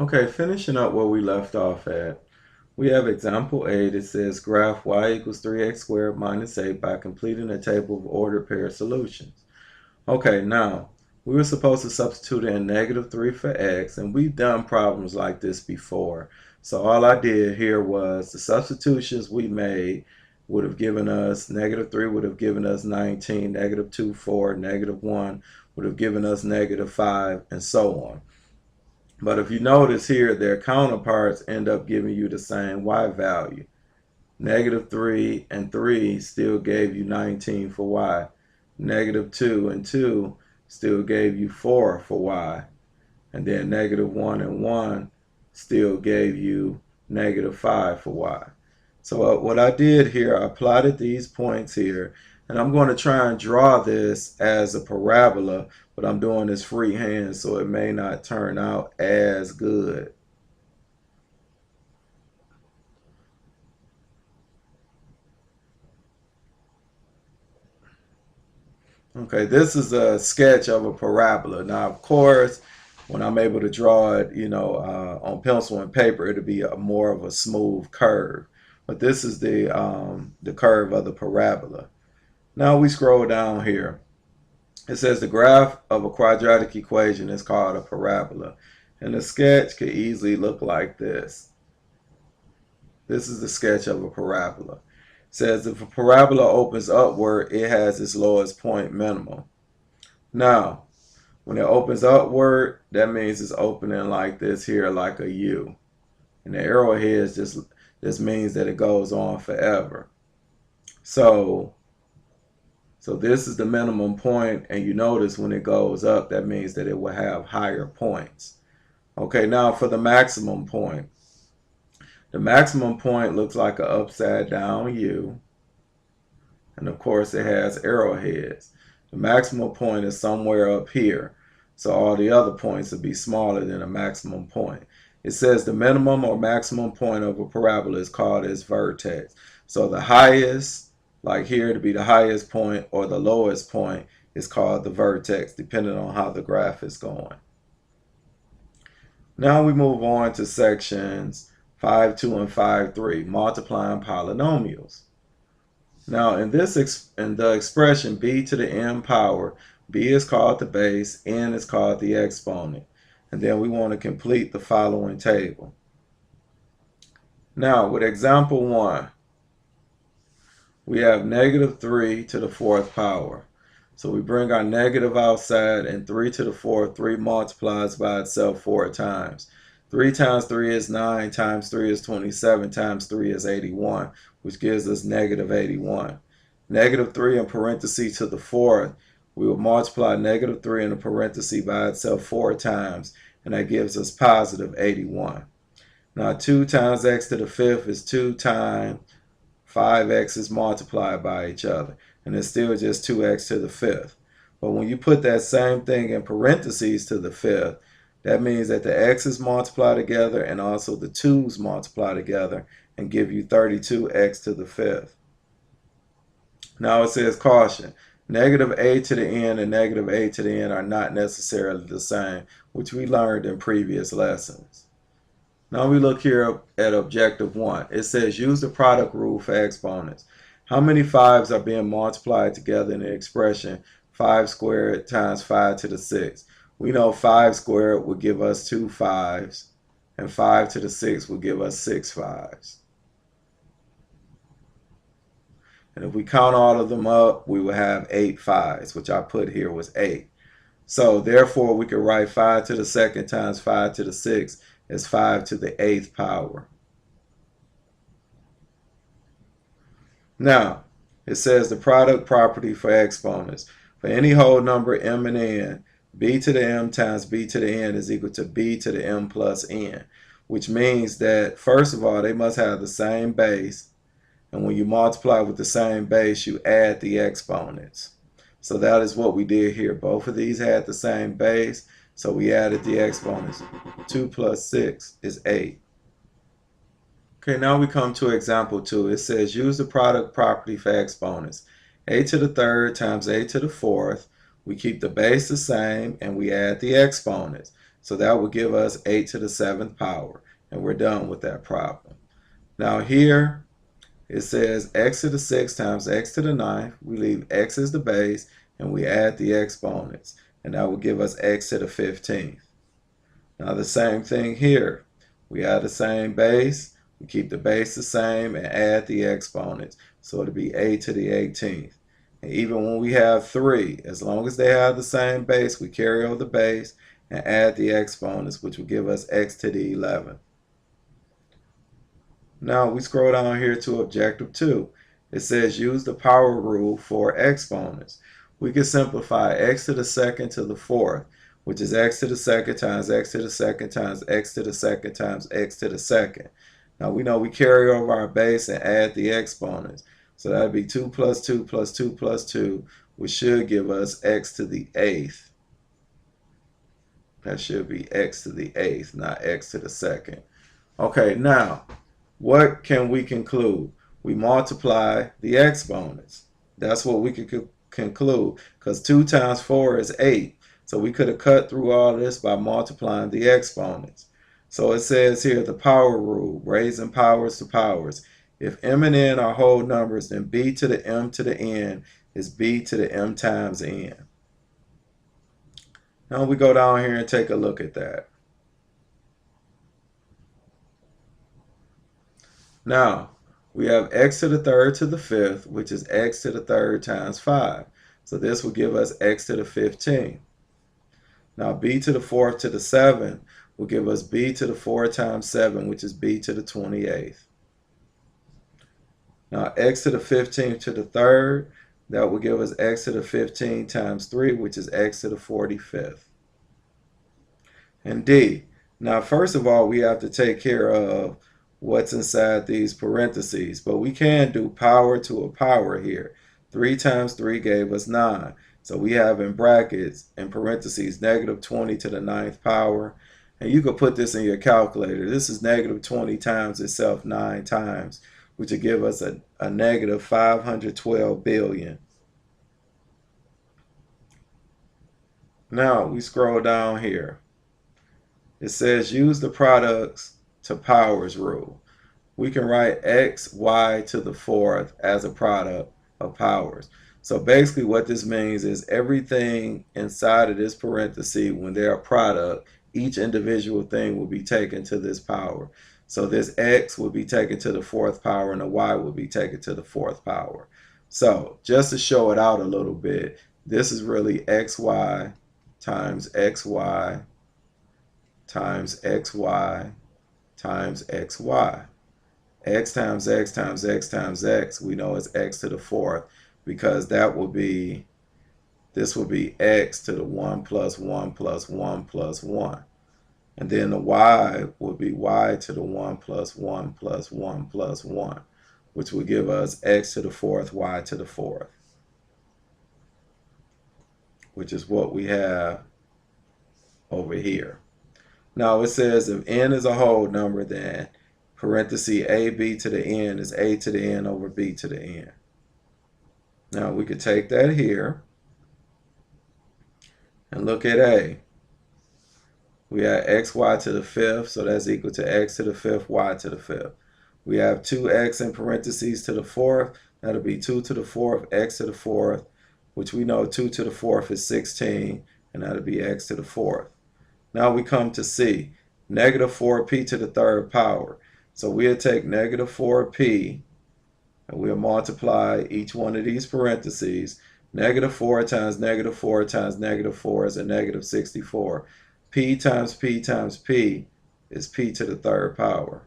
Okay, finishing up where we left off at. We have example A that says graph y equals 3x squared minus 8 by completing a table of ordered pair solutions. Okay, now, we were supposed to substitute in -3 for x, and we've done problems like this before. So all I did here was the substitutions we made would have given us -3 would have given us 19, -2, 4, -1 would have given us -5, and so on. But if you notice here, their counterparts end up giving you the same y value. -3 and 3 still gave you 19 for y. -2 and 2 still gave you 4 for y. And then -1 and 1 still gave you -5 for y. So what I did here, I plotted these points here, and I'm going to try and draw this as a parabola, but I'm doing this freehand, so it may not turn out as good. Okay, this is a sketch of a parabola. Now, of course, when I'm able to draw it, on pencil and paper, it'll be more of a smooth curve. But this is the curve of the parabola. Now we scroll down here. It says the graph of a quadratic equation is called a parabola. And the sketch could easily look like this. This is the sketch of a parabola. It says if a parabola opens upward, it has its lowest point minimum. Now, when it opens upward, that means it's opening like this here, like a U. And the arrowhead just means that it goes on forever. So this is the minimum point, and you notice when it goes up, that means that it will have higher points. Okay, now for the maximum point. The maximum point looks like an upside down U. And of course it has arrowheads. The maximum point is somewhere up here. So all the other points will be smaller than the maximum point. It says the minimum or maximum point of a parabola is called its vertex. So the highest, like here, to be the highest point, or the lowest point is called the vertex, depending on how the graph is going. Now we move on to sections 5.2 and 5.3, multiplying polynomials. Now in the expression b to the n power, b is called the base, n is called the exponent. And then we want to complete the following table. Now with example 1, we have -3 to the 4th power. So we bring our negative outside, and 3 to the 4th, 3 multiplies by itself 4 times. 3 times 3 is 9, times 3 is 27, times 3 is 81, which gives us -81. -3 in parentheses to the 4th, we will multiply -3 in the parentheses by itself 4 times, and that gives us +81. Now 2 times x to the 5th is 2 times 5x's multiplied by each other, and it's still just 2x to the 5th. But when you put that same thing in parentheses to the 5th, that means that the x's multiply together and also the 2's multiply together and give you 32x to the 5th. Now it says caution. -a to the n and -a to the n are not necessarily the same, which we learned in previous lessons. Now we look here at objective 1. It says use the product rule for exponents. How many 5's are being multiplied together in the expression 5 squared times 5 to the 6? We know 5 squared would give us 2 5's, and 5 to the 6 would give us 6 5's. And if we count all of them up, we would have 8 5's, which I put here was 8. So therefore, we could write 5 to the 2nd times 5 to the 6th is 5 to the 8th power. Now, it says the product property for exponents. For any whole number m and n, b to the m times b to the n is equal to b to the m plus n, which means that, first of all, they must have the same base, and when you multiply with the same base, you add the exponents. So that is what we did here. Both of these had the same base, so we added the exponents. 2 plus 6 is 8. Okay, now we come to example 2. It says use the product property for exponents. A to the 3rd times a to the 4th. We keep the base the same and we add the exponents. So that would give us 8 to the 7th power. And we're done with that problem. Now here it says x to the 6th times x to the 9th. We leave x as the base and we add the exponents. And that will give us x to the 15th. Now the same thing here. We add the same base. We keep the base the same and add the exponents. So it'll be a to the 18th. And even when we have 3, as long as they have the same base, we carry over the base and add the exponents, which will give us x to the 11th. Now we scroll down here to objective 2. It says use the power rule for exponents. We can simplify x to the 2nd to the 4th, which is x to the 2nd times x to the 2nd times x to the 2nd times x to the 2nd. Now we know we carry over our base and add the exponents. So that would be 2 plus 2 plus 2 plus 2, which should give us x to the 8th. That should be x to the 8th, not x to the 2nd. Okay, now, what can we conclude? We multiply the exponents. That's what we could conclude, because 2 times 4 is 8. So we could have cut through all this by multiplying the exponents. So it says here the power rule, raising powers to powers. If m and n are whole numbers, then b to the m to the n is b to the m times n. Now we go down here and take a look at that. Now, we have x to the 3rd to the 5th, which is x to the 3rd times 5. So this will give us x to the 15th. Now, b to the 4th to the 7th will give us b to the 4 times 7, which is b to the 28th. Now, x to the 15th to the 3rd, that will give us x to the 15 times 3, which is x to the 45th. And d. Now, first of all, we have to take care of what's inside these parentheses, but we can do power to a power here. 3 times 3 gave us 9. So we have in brackets, in parentheses, negative 20 to the 9th power. And you could put this in your calculator. This is negative 20 times itself 9 times, which will give us a negative 512 billion. Now we scroll down here. It says use the products to powers rule. We can write x, y to the 4th as a product of powers. So basically what this means is everything inside of this parenthesis, when they're a product, each individual thing will be taken to this power. So this x will be taken to the 4th power and the y will be taken to the 4th power. So just to show it out a little bit, this is really xy times xy times xy times xy. X times x times x times x, we know is x to the 4th, because that will be, this will be x to the 1 plus 1 plus 1 plus 1. And then the y will be y to the 1 plus 1 plus 1 plus 1, which will give us x to the 4th, y to the 4th, which is what we have over here. Now it says if n is a whole number, then parenthesis ab to the n is a to the n over b to the n. Now we could take that here and look at a. We have xy to the 5th, so that's equal to x to the 5th, y to the 5th. We have 2x in parentheses to the 4th. That'll be 2 to the 4th, x to the 4th, which we know 2 to the 4th is 16, and that'll be x to the 4th. Now we come to c, negative 4p to the 3rd power. So we'll take negative 4p, and we'll multiply each one of these parentheses. Negative 4 times negative 4 times negative 4 is a negative 64. P times p times p is p to the 3rd power.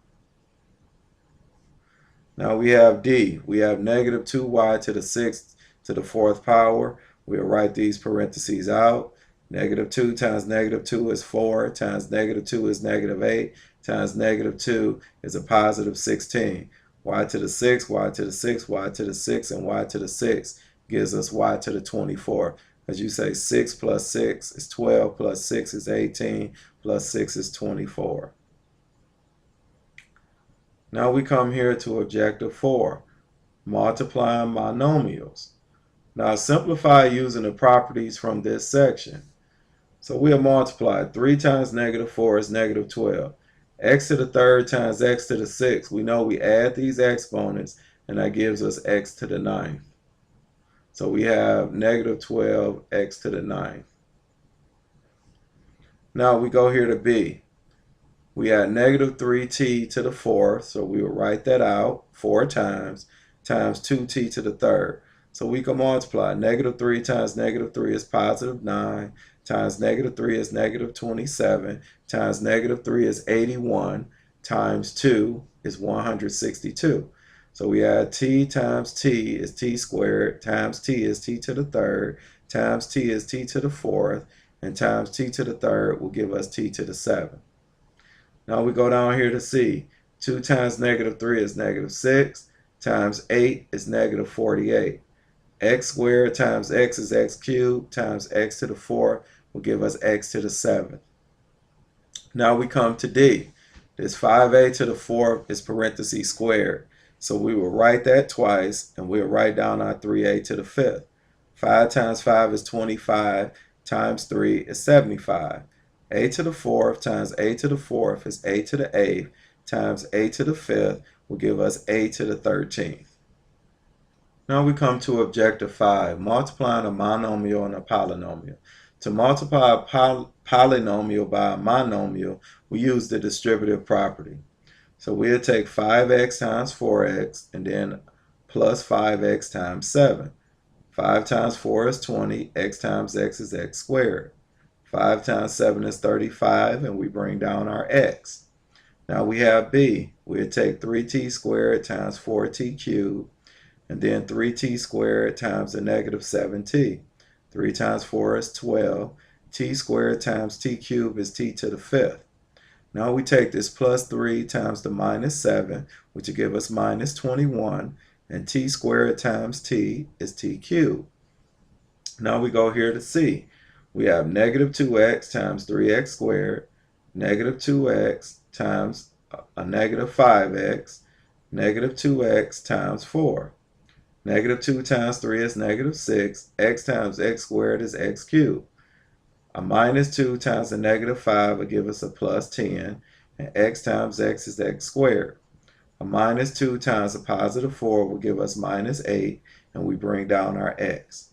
Now we have d. We have negative 2y to the 6th to the 4th power. We'll write these parentheses out. Negative 2 times negative 2 is 4, times negative 2 is negative 8, times negative 2 is a positive 16. Y to the 6, y to the 6, y to the 6, and y to the 6 gives us y to the 24. As you say, 6 plus 6 is 12, plus 6 is 18, plus 6 is 24. Now we come here to objective 4, multiplying monomials. Now simplify using the properties from this section. So we'll multiply. 3 times negative 4 is negative 12. X to the third times x to the sixth. We know we add these exponents, and that gives us x to the ninth. So we have negative 12 x to the ninth. Now we go here to b. We had negative 3t to the fourth, so we will write that out 4 times 2t to the third. So we can multiply. Negative 3 times negative 3 is positive 9, times negative 3 is negative 27, times negative 3 is 81, times 2 is 162. So we add t times t is t squared, times t is t to the third, times t is t to the fourth, and times t to the third will give us t to the seventh. Now we go down here to c. 2 times negative 3 is negative 6, times 8 is negative 48. X squared times x is x cubed, times x to the fourth will give us x to the seventh. Now we come to d. This 5a to the fourth is parentheses squared. So we will write that twice, and we'll write down our 3a to the fifth. 5 times 5 is 25, times 3 is 75. A to the fourth times a to the fourth is a to the eighth, times a to the fifth will give us a to the 13th. Now we come to objective 5, multiplying a monomial and a polynomial. To multiply a polynomial by a monomial, we use the distributive property. So we'll take 5x times 4x and then plus 5x times 7. 5 times 4 is 20, x times x is x squared. 5 times 7 is 35, and we bring down our x. Now we have b. We'll take 3t squared times 4t cubed, and then 3t squared times the negative 7t. 3 times 4 is 12. T squared times t cubed is t to the fifth. Now we take this plus 3 times the minus 7, which will give us minus 21, and t squared times t is t cubed. Now we go here to c. We have negative 2x times 3x squared, negative 2x times a negative 5x, negative 2x times 4. Negative 2 times 3 is negative 6. X times x squared is x cubed. A minus 2 times a negative 5 will give us a plus 10. And x times x is x squared. A minus 2 times a positive 4 will give us minus 8. And we bring down our x.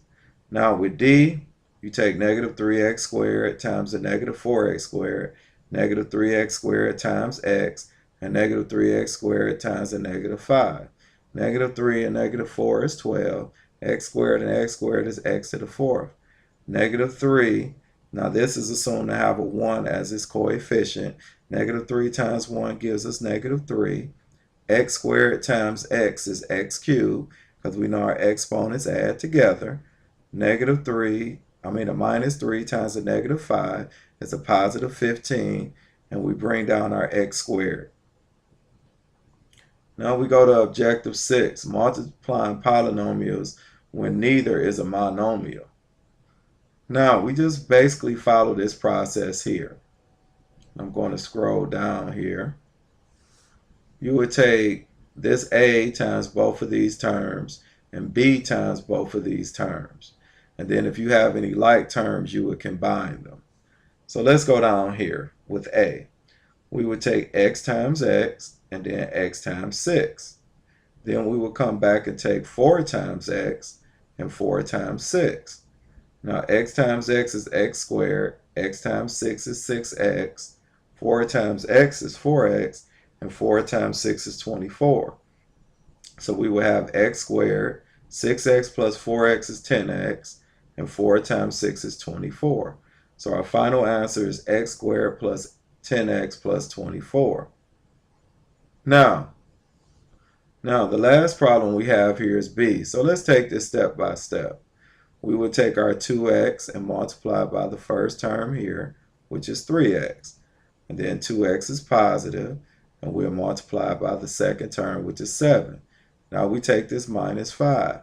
Now with d, you take negative 3x squared times a negative 4x squared, negative 3x squared times x, and negative 3x squared times a negative 5. Negative 3 and negative 4 is 12. X squared and x squared is x to the fourth. Negative 3, now this is assumed to have a 1 as its coefficient. Negative 3 times 1 gives us negative 3. X squared times x is x cubed, because we know our exponents add together. Negative 3, a minus 3 times a negative 5 is a positive 15, and we bring down our x squared. Now we go to objective 6, multiplying polynomials when neither is a monomial. Now we just basically follow this process here. I'm going to scroll down here. You would take this a times both of these terms and b times both of these terms. And then if you have any like terms, you would combine them. So let's go down here with a. We would take x times x and then x times 6. Then we will come back and take 4 times x and 4 times 6. Now x times x is x squared, x times 6 is 6x, 4 times x is 4x, and 4 times 6 is 24. So we will have x squared, 6x plus 4x is 10x, and 4 times 6 is 24. So our final answer is x squared plus 10x plus 24. Now the last problem we have here is b. So let's take this step by step. We would take our 2x and multiply by the first term here, which is 3x. And then 2x is positive, and we'll multiply by the second term, which is 7. Now we take this minus 5,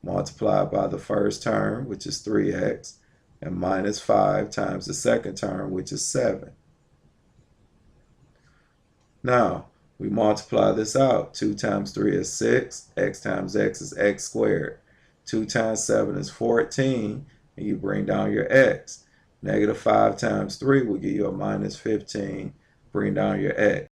multiply by the first term, which is 3x, and minus 5 times the second term, which is 7. Now, we multiply this out. 2 times 3 is 6. X times x is x squared. 2 times 7 is 14. And you bring down your x. Negative 5 times 3 will give you a minus 15. Bring down your x.